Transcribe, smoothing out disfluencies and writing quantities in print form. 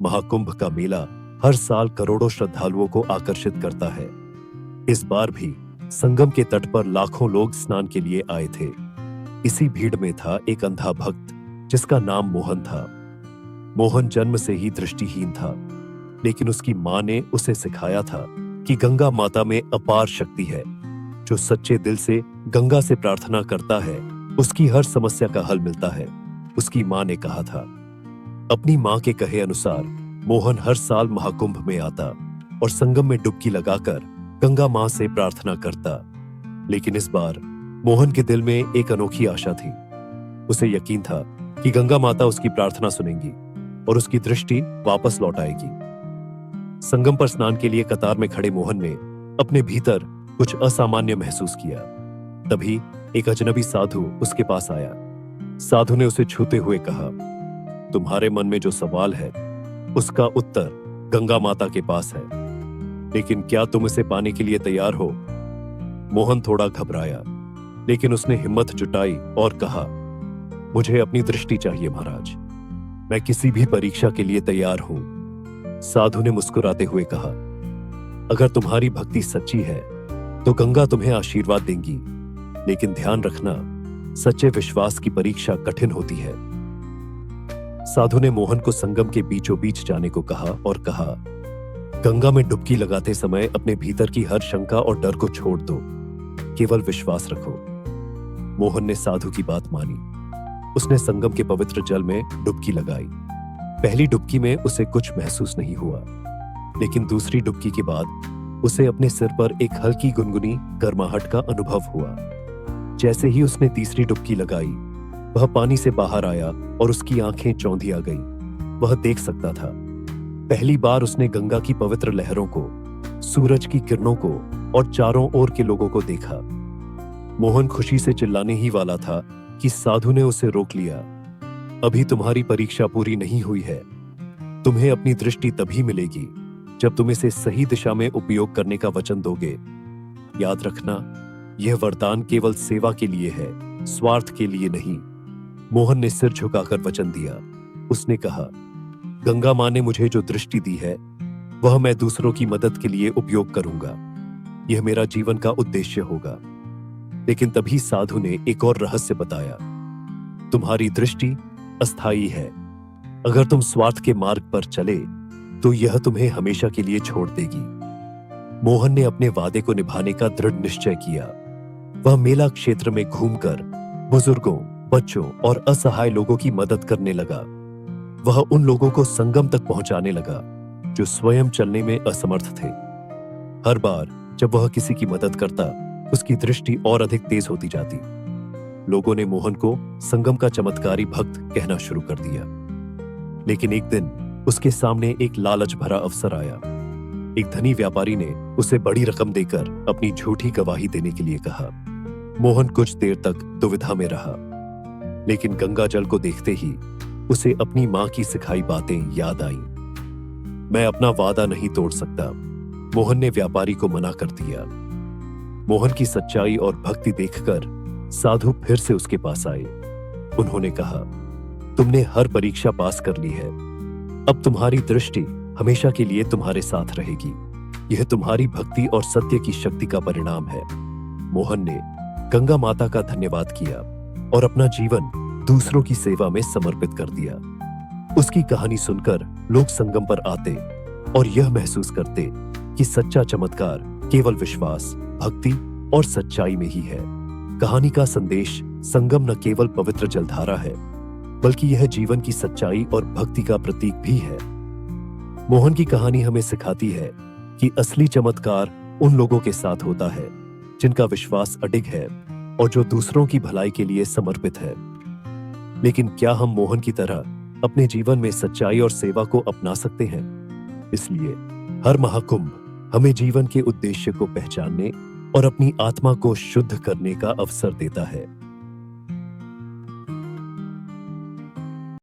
महाकुंभ का मेला हर साल करोड़ों श्रद्धालुओं को आकर्षित करता है। इस बार भी संगम के तट पर लाखों लोग स्नान के लिए आए थे। इसी भीड़ में था एक अंधा भक्त जिसका नाम मोहन था। मोहन जन्म से ही दृष्टिहीन था, लेकिन उसकी मां ने उसे सिखाया था कि गंगा माता में अपार शक्ति है। जो सच्चे दिल से गंगा से प्रार्थना करता है, उसकी हर समस्या का हल मिलता है, उसकी मां ने कहा था। अपनी मां के कहे अनुसार मोहन हर साल महाकुंभ में आता और संगम में डुबकी लगाकर गंगा मां से प्रार्थना करता। लेकिन इस बार मोहन के दिल में एक अनोखी आशा थी। उसे यकीन था कि गंगा माता उसकी प्रार्थना सुनेंगी और उसकी दृष्टि वापस लौट आएगी। संगम पर स्नान के लिए कतार में खड़े मोहन ने अपने भीतर कुछ असामान्य महसूस किया। तभी एक अजनबी साधु उसके पास आया। साधु ने उसे छूते हुए कहा, तुम्हारे मन में जो सवाल है उसका उत्तर गंगा माता के पास है, लेकिन क्या तुम इसे पाने के लिए तैयार हो? मोहन थोड़ा घबराया, लेकिन उसने हिम्मत जुटाई और कहा, मुझे अपनी दृष्टि चाहिए महाराज, मैं किसी भी परीक्षा के लिए तैयार हूं। साधु ने मुस्कुराते हुए कहा, अगर तुम्हारी भक्ति सच्ची है तो गंगा तुम्हें आशीर्वाद देंगी, लेकिन ध्यान रखना, सच्चे विश्वास की परीक्षा कठिन होती है। साधु ने मोहन को संगम के बीचों बीच जाने को कहा और कहा, गंगा में डुबकी लगाते समय अपने भीतर की हर शंका और डर को छोड़ दो, केवल विश्वास रखो। मोहन ने साधु की बात मानी। उसने संगम के पवित्र जल में डुबकी लगाई। पहली डुबकी में उसे कुछ महसूस नहीं हुआ, लेकिन दूसरी डुबकी के बाद उसे अपने सिर पर एक हल्की गुनगुनी गर्माहट का अनुभव हुआ। जैसे ही उसने तीसरी डुबकी लगाई, वह पानी से बाहर आया और उसकी आंखें चौंधी आ गईं। वह देख सकता था। पहली बार उसने गंगा की पवित्र लहरों को, सूरज की किरणों को और चारों ओर के लोगों को देखा। मोहन खुशी से चिल्लाने ही वाला था कि साधु ने उसे रोक लिया। अभी तुम्हारी परीक्षा पूरी नहीं हुई है। तुम्हें अपनी दृष्टि तभी मिलेगी जब तुम इसे सही दिशा में उपयोग करने का वचन दोगे। याद रखना, यह वरदान केवल सेवा के लिए है, स्वार्थ के लिए नहीं। मोहन ने सिर झुकाकर वचन दिया। उसने कहा, गंगा मां ने मुझे जो दृष्टि दी है वह मैं दूसरों की मदद के लिए उपयोग करूंगा। यह मेरा जीवन का उद्देश्य होगा। लेकिन तभी साधु ने एक और रहस्य बताया, तुम्हारी दृष्टि अस्थायी है। अगर तुम स्वार्थ के मार्ग पर चले तो यह तुम्हें हमेशा के लिए छोड़ देगी। मोहन ने अपने वादे को निभाने का दृढ़ निश्चय किया। वह मेला क्षेत्र में घूमकर बुजुर्गों, बच्चों और असहाय लोगों की मदद करने लगा। वह उन लोगों को संगम तक पहुंचाने लगा जो स्वयं चलने में असमर्थ थे। हर बार जब वह किसी की मदद करता, उसकी दृष्टि और अधिक तेज होती जाती। लोगों ने मोहन को संगम का चमत्कारी भक्त कहना शुरू कर दिया। लेकिन एक दिन उसके सामने एक लालच भरा अवसर आया। एक धनी व्यापारी ने उसे बड़ी रकम देकर अपनी झूठी गवाही देने के लिए कहा। मोहन कुछ देर तक दुविधा में रहा, लेकिन गंगा जल को देखते ही उसे अपनी मां की सिखाई बातें याद आईं। मैं अपना वादा नहीं तोड़ सकता, मोहन ने व्यापारी को मना कर दिया। मोहन की सच्चाई और भक्ति देखकर साधु फिर से उसके पास आए। उन्होंने कहा, तुमने हर परीक्षा पास कर ली है। अब तुम्हारी दृष्टि हमेशा के लिए तुम्हारे साथ रहेगी। यह तुम्हारी भक्ति और सत्य की शक्ति का परिणाम है। मोहन ने गंगा माता का धन्यवाद किया और अपना जीवन दूसरों की सेवा में समर्पित कर दिया। उसकी कहानी सुनकर लोग संगम पर आते और यह महसूस करते कि सच्चा चमत्कार केवल विश्वास, भक्ति और सच्चाई में ही है। कहानी का संदेश संगम न केवल पवित्र जलधारा है, बल्कि यह जीवन की सच्चाई और भक्ति का प्रतीक भी है। मोहन की कहानी हमें सिखाती है कि असली चमत्कार उन लोगों के साथ होता है जिनका विश्वास अडिग है और जो दूसरों की भलाई के लिए समर्पित है। लेकिन क्या हम मोहन की तरह अपने जीवन में सच्चाई और सेवा को अपना सकते हैं? इसलिए हर महाकुंभ हमें जीवन के उद्देश्य को पहचानने और अपनी आत्मा को शुद्ध करने का अवसर देता है।